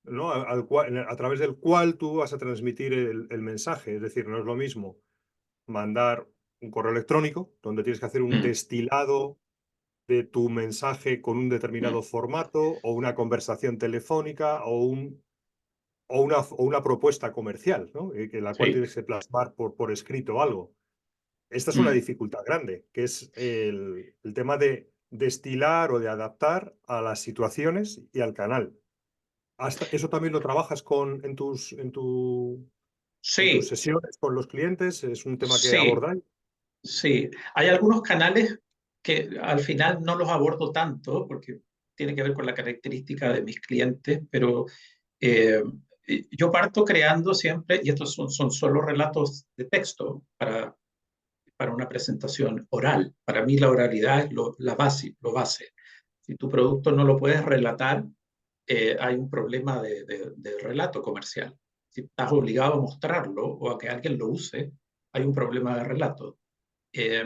¿no? A través del cual tú vas a transmitir el mensaje. Es decir, no es lo mismo mandar un correo electrónico, donde tienes que hacer un mm, destilado de tu mensaje con un mm, determinado formato, o una conversación telefónica, o una propuesta comercial, ¿no? En la cual sí, tienes que plasmar por escrito algo. Esta es una mm, dificultad grande, que es el tema de destilar o de adaptar a las situaciones y al canal. ¿Eso también lo trabajas en tus sí, sesiones con los clientes? ¿Es un tema que sí, abordáis? sí. Hay algunos canales que al final no los abordo tanto porque tiene que ver con la característica de mis clientes, pero eh, yo parto creando siempre, y estos son solo relatos de texto para una presentación oral. Para mí la oralidad es lo base. Si tu producto no lo puedes relatar, hay un problema de relato comercial. Si estás obligado a mostrarlo o a que alguien lo use, hay un problema de relato. Eh,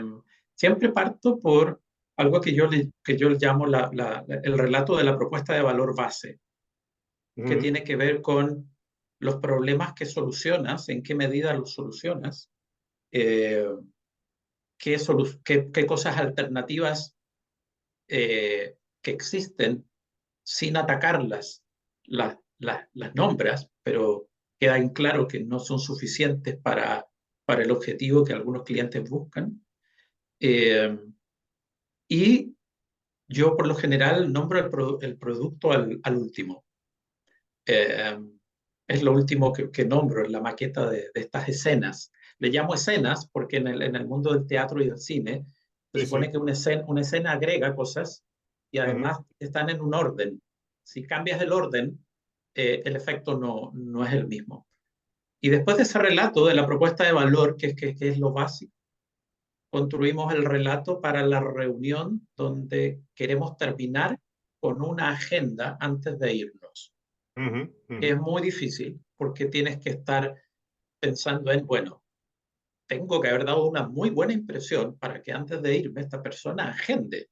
Siempre parto por algo que yo llamo el relato de la propuesta de valor base, que Ujú, tiene que ver con los problemas que solucionas, en qué medida los solucionas, eh, qué cosas alternativas que existen sin atacarlas, las nombras, pero queda en claro que no son suficientes para el objetivo que algunos clientes buscan. Eh, y yo por lo general nombro el producto al último. Eh, es lo último que nombro en la maqueta de estas escenas. Le llamo escenas porque en el mundo del teatro y del cine se sí, supone sí. que una escena agrega cosas y Ujú, además están en un orden. Si cambias el orden, el efecto no es el mismo. Y después de ese relato de la propuesta de valor, que es lo básico, construimos el relato para la reunión donde queremos terminar con una agenda antes de irnos. ujú, Es ujú. muy difícil porque tienes que estar pensando en, bueno, tengo que haber dado una muy buena impresión para que antes de irme esta persona agende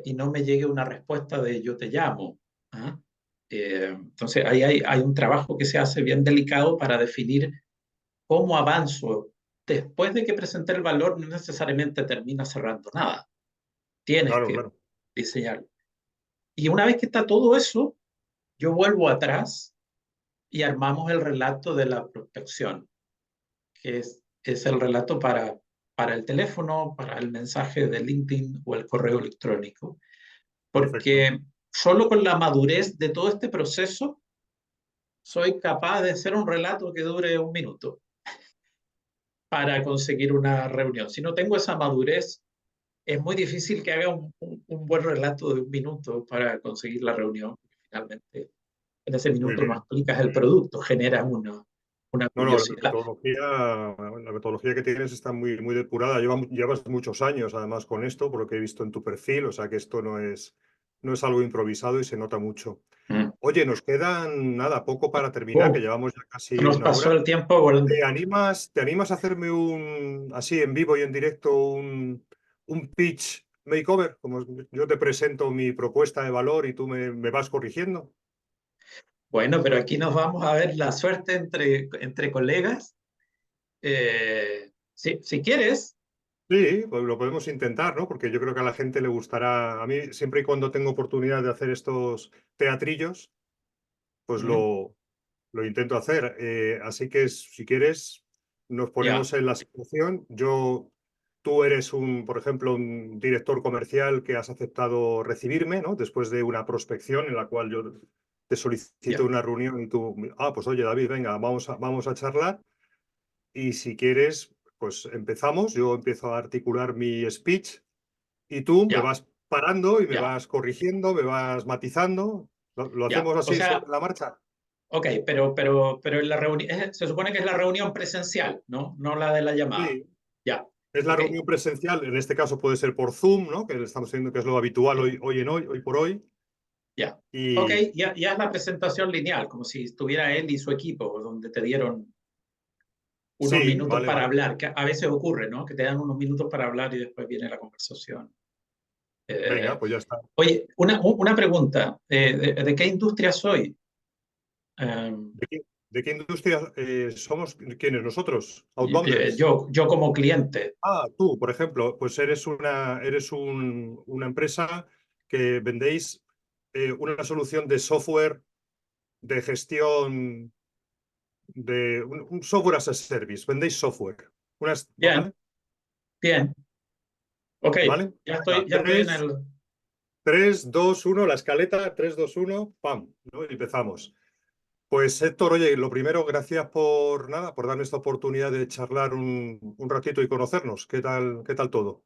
y no me llegue una respuesta de yo te llamo. ¿Ah? Entonces ahí hay un trabajo que se hace bien delicado para definir cómo avanzo. Después de que presenté el valor, no necesariamente termina cerrando nada. Tienes Claro, que claro. diseñar. Y una vez que está todo eso, yo vuelvo atrás y armamos el relato de la prospección, que es el relato para el teléfono, para el mensaje de LinkedIn o el correo electrónico, Perfecto. porque solo con la madurez de todo este proceso soy capaz de hacer un relato que dure un minuto para conseguir una reunión. Si no tengo esa madurez, es muy difícil que haga un buen relato de un minuto para conseguir la reunión. Finalmente, en ese Muy minuto no bien. explicas el producto, generas una No, no, curiosidad. la metodología que tienes está muy, muy depurada. Llevas muchos años además con esto, por lo que he visto en tu perfil, o sea que esto no es algo improvisado y se nota mucho. Mm. Oye, nos quedan nada, poco para terminar, que Oh, llevamos ya casi nos una pasó hora. el tiempo volando. ¿Te animas a hacerme así en vivo y en directo, un pitch makeover? Como yo te presento mi propuesta de valor y tú me vas corrigiendo. Bueno, pero aquí nos vamos a ver la suerte entre colegas. Si quieres, Sí, pues lo podemos intentar, ¿no? Porque yo creo que a la gente le gustará. A mí, siempre y cuando tengo oportunidad de hacer estos teatrillos, pues mm, lo intento hacer. Así que si quieres, nos ya, ponemos en la situación. Tú eres por ejemplo, un director comercial que has aceptado recibirme, ¿no? Después de una prospección en la cual yo te solicito ya, una reunión y tú, pues oye, David, venga, vamos a charlar. Y si quieres, pues empezamos. Yo empiezo a articular mi speech y tú me ya, vas parando y me ya, vas corrigiendo, me vas matizando. ¿Lo ya. hacemos O así sea, sobre la marcha? ok, pero en la reunión, se supone que es la reunión presencial, ¿no? No la de la llamada. Sí. Ya, Es la ok, reunión presencial, en este caso puede ser por Zoom, ¿no? Que estamos viendo que es lo habitual ya, hoy por hoy. Ya. Ok, Y ya es la presentación lineal, como si estuviera él y su equipo, donde te dieron unos sí, minutos vale, para vale. hablar, que a veces ocurre, ¿no? Que te dan unos minutos para hablar y después viene la conversación. Venga, Eh, pues ya está. Oye, una pregunta, ¿de qué industria soy? Eh, ¿De qué industria somos? ¿Quiénes? ¿Nosotros? Outbounders. yo como cliente. Ah, tú, por ejemplo, pues eres una empresa que vendéis una solución de software de gestión de un software as a service. Vendéis software. Bien, ¿Vale? bien. Ok, ¿Vale? Venga, ya estoy en el... 3, 2, 1, la escaleta, 3, 2, 1, ¡pam! ¿No? Y empezamos. Pues Héctor, oye, lo primero, gracias por nada, por darme esta oportunidad de charlar un ratito y conocernos. Qué tal todo?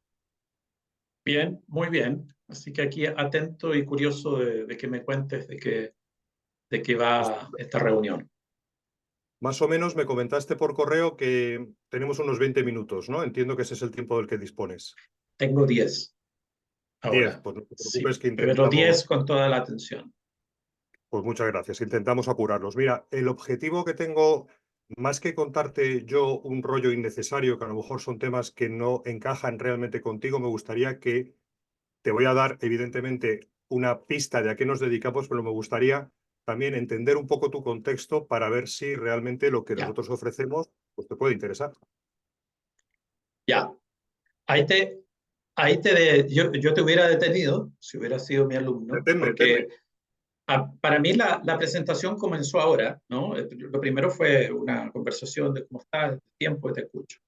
Bien, muy bien. Así que aquí atento y curioso de que me cuentes de qué va esta reunión. Más o menos me comentaste por correo que tenemos unos 20 minutos, ¿no? Entiendo que ese es el tiempo del que dispones. Tengo 10 10, ahora. pues no te preocupes Sí, que pero 10 intentamos, con toda la atención. pues muchas gracias, intentamos apurarlos. Mira, el objetivo que tengo, más que contarte yo un rollo innecesario, que a lo mejor son temas que no encajan realmente contigo, me gustaría que te voy a dar, evidentemente, una pista de a qué nos dedicamos, pero me gustaría también entender un poco tu contexto para ver si realmente lo que Ya, nosotros ofrecemos pues, te puede interesar. ya. Ahí te, yo te hubiera detenido si hubiera sido mi alumno, Deténme, deténme. porque para mí la presentación comenzó ahora, ¿no? Lo primero fue una conversación de cómo estás, el tiempo y te escucho.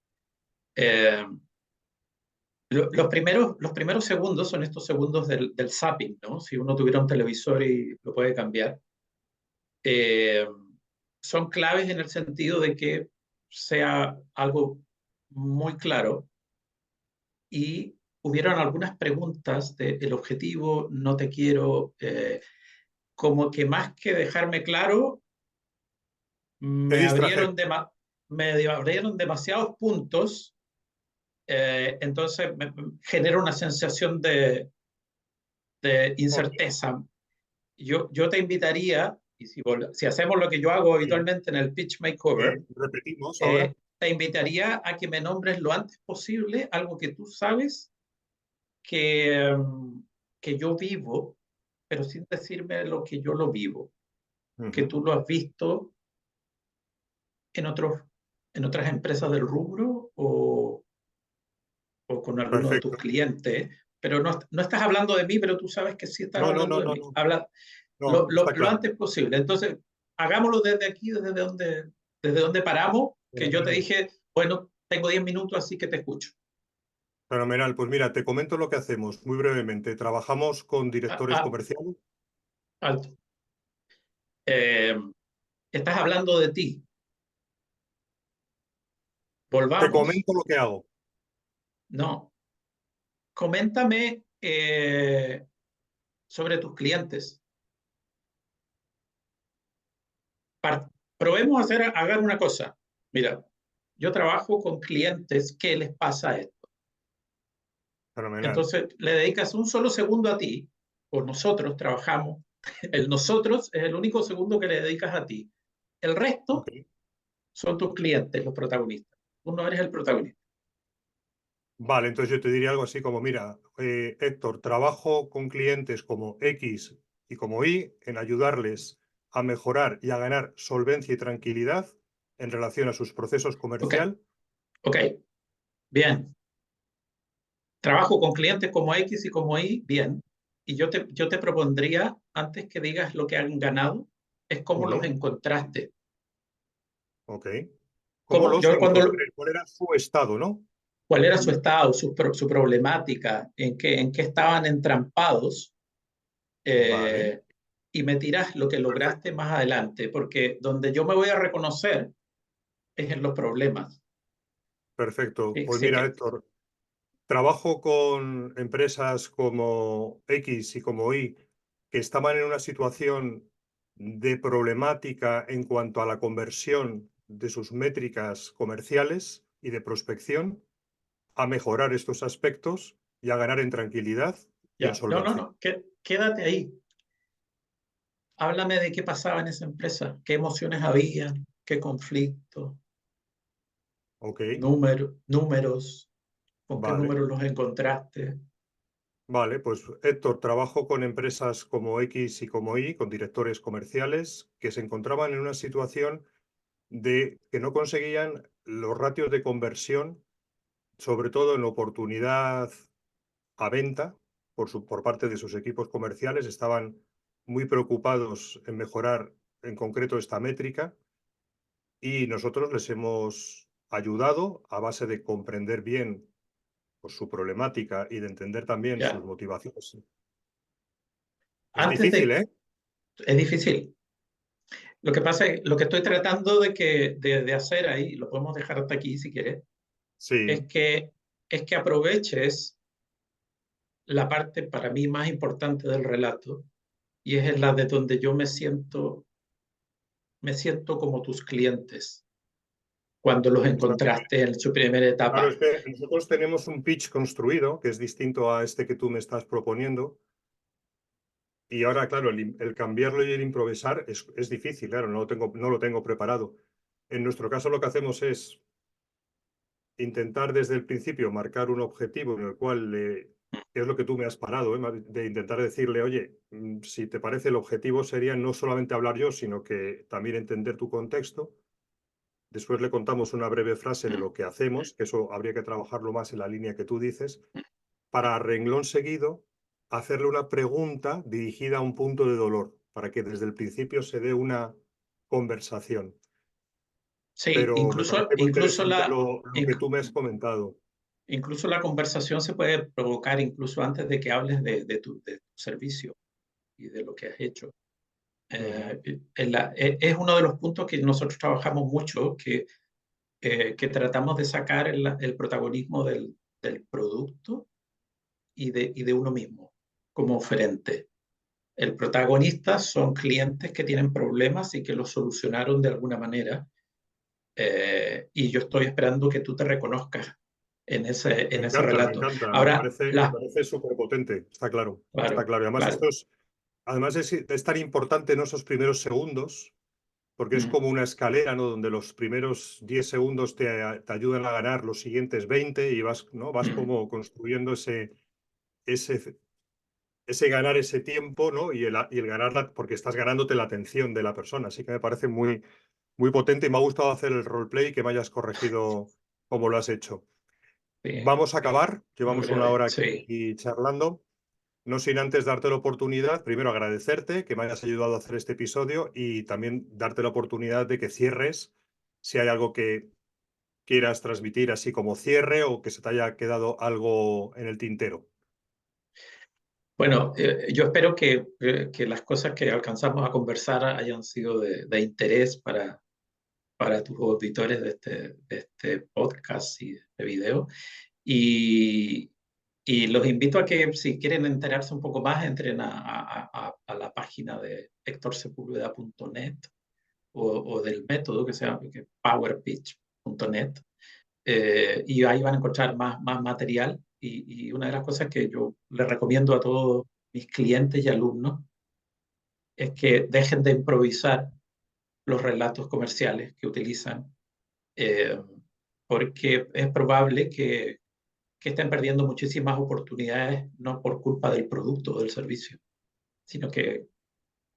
Eh, los primeros segundos son estos segundos del zapping, ¿no? Si uno tuviera un televisor y lo puede cambiar. Eh, Son claves en el sentido de que sea algo muy claro y hubieron algunas preguntas del objetivo, no te quiero, como que más que dejarme claro, Te me distraje. abrieron, me abrieron demasiados puntos, entonces me genera una sensación de Ok, incerteza. Yo te invitaría, y si hacemos lo que yo hago sí, habitualmente en el pitch makeover, repetimos ahora. te invitaría a que me nombres lo antes posible algo que tú sabes que, que yo vivo, pero sin decirme lo que yo lo vivo, que Ujú. tú lo has visto en en otras empresas del rubro o con alguno de tus Perfecto. clientes, pero no estás hablando de mí, pero tú sabes que sí estás No, no, hablando no, de no, mí. no. Habla No, está lo claro. antes posible. Entonces, hagámoslo desde aquí, desde donde paramos, que yo te Fenomenal. dije, bueno, tengo 10 minutos, así que te escucho. Fenomenal. Pues mira, te comento lo que hacemos muy brevemente. Trabajamos con Ah, directores ah, comerciales. alto. Eh, Estás hablando de ti. Te Volvamos. comento lo que hago. No, coméntame sobre tus clientes. Probemos a hacer una cosa. Mira, yo trabajo con clientes que les pasa esto. Fenomenal. Entonces, le dedicas un solo segundo a ti, o nosotros trabajamos. El nosotros es el único segundo que le dedicas a ti. El Ok. resto son tus clientes, los protagonistas. Tú no eres el protagonista. Vale, entonces yo te diría algo así como, mira, Héctor, trabajo con clientes como X y como Y en ayudarles a mejorar y a ganar solvencia y tranquilidad en relación a sus procesos Ok, comercial. ok, bien. Trabajo con clientes como X y como Y, bien. Y yo te propondría, antes que digas lo que han ganado, es cómo los Ujú. encontraste. Ok. ¿Cómo Cómo, los yo cuando, encontré? ¿Cuál era su estado, no? cuál era su estado, su problemática, en qué estaban entrampados, Vale, eh, y me tiras lo que lograste perfecto. más adelante, porque donde yo me voy a reconocer es en los problemas. Perfecto. Pues Sí mira, que, Héctor, trabajo con empresas como X y como Y que estaban en una situación de problemática en cuanto a la conversión de sus métricas comerciales y de prospección, a mejorar estos aspectos y a ganar en tranquilidad y en ya, no, no, solvencia. no, quédate ahí. háblame de qué pasaba en esa empresa, qué emociones había, qué conflictos, Ok, números, con qué vale. números los encontraste. Vale, pues Héctor, trabajo con empresas como X y como Y, con directores comerciales que se encontraban en una situación de que no conseguían los ratios de conversión, sobre todo en oportunidad a venta por parte de sus equipos comerciales. Estaban muy preocupados en mejorar en concreto esta métrica y nosotros les hemos ayudado a base de comprender bien pues, su problemática y de entender también sus Ya. motivaciones. Es Antes difícil, de, ¿eh? es difícil. Lo que pasa es, lo que estoy tratando de hacer ahí, lo podemos dejar hasta aquí si quieres, es Sí, que, es que aproveches la parte para mí más importante del relato y es la de donde yo me siento como tus clientes cuando los está muy encontraste en su primera bien. Claro, etapa. es que nosotros tenemos un pitch construido que es distinto a este que tú me estás proponiendo. Y ahora, claro, el cambiarlo y el improvisar es difícil, claro, no lo tengo preparado. En nuestro caso, lo que hacemos es intentar desde el principio marcar un objetivo en el cual, que es lo que tú me has parado, de intentar decirle, oye, si te parece, el objetivo sería no solamente hablar yo, sino que también entender tu contexto. Después le contamos una breve frase de lo que hacemos, que eso habría que trabajarlo más en la línea que tú dices, para renglón seguido hacerle una pregunta dirigida a un punto de dolor, para que desde el principio se dé una conversación. Sí, Pero me incluso, parece muy interesante lo que inc- tú me has comentado. incluso la conversación se puede provocar incluso antes de que hables de tu servicio y de lo que has hecho. Ujú. Es uno de los puntos que nosotros trabajamos mucho, que tratamos de sacar el protagonismo del producto y de uno mismo como oferente. El protagonista son clientes que tienen problemas y que los solucionaron de alguna manera. Y yo estoy esperando que tú te reconozcas en ese Me relato. encanta, Ahora, me parece súper potente, está claro, está claro, claro. Y además, claro. además es tan importante en esos primeros segundos, porque es Mm, como una escalera, ¿no? Donde los primeros 10 segundos te ayudan a ganar los siguientes 20 y vas, ¿no? Vas mm. como construyendo ese, ese ganar ese tiempo, ¿no? Y el ganarla, porque estás ganándote la atención de la persona. Así que me parece muy, muy potente y me ha gustado hacer el roleplay y que me hayas corregido como lo has hecho. Sí, Vamos a acabar, lo llevamos una grabé. hora Sí. aquí charlando. No sin antes darte la oportunidad, primero agradecerte que me hayas ayudado a hacer este episodio y también darte la oportunidad de que cierres si hay algo que quieras transmitir así como cierre o que se te haya quedado algo en el tintero. Bueno, yo espero que las cosas que alcanzamos a conversar hayan sido de interés para tus auditores de este podcast y de este video. Y, y los invito a que si quieren enterarse un poco más, entren a la página de hectorsepulveda.net o del método que se llama que powerpitch.net. Y ahí van a encontrar más material. Y una de las cosas que yo les recomiendo a todos mis clientes y alumnos es que dejen de improvisar los relatos comerciales que utilizan, eh, porque es probable que estén perdiendo muchísimas oportunidades, no por culpa del producto o del servicio, sino que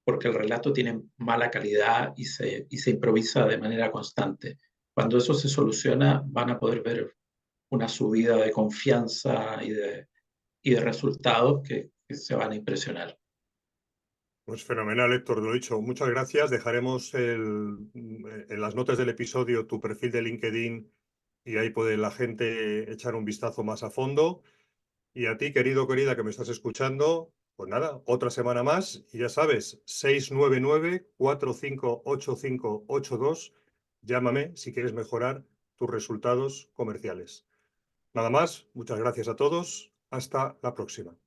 porque el relato tiene mala calidad y se improvisa de manera constante. Cuando eso se soluciona, van a poder ver una subida de confianza y de resultados que se van a impresionar. Pues fenomenal, Héctor, lo dicho. Muchas gracias. Dejaremos en las notas del episodio tu perfil de LinkedIn y ahí puede la gente echar un vistazo más a fondo. Y a ti, querido, querida, que me estás escuchando, pues nada, otra semana más. Y ya sabes, 699-458582. Llámame si quieres mejorar tus resultados comerciales. Nada más, muchas gracias a todos. Hasta la próxima.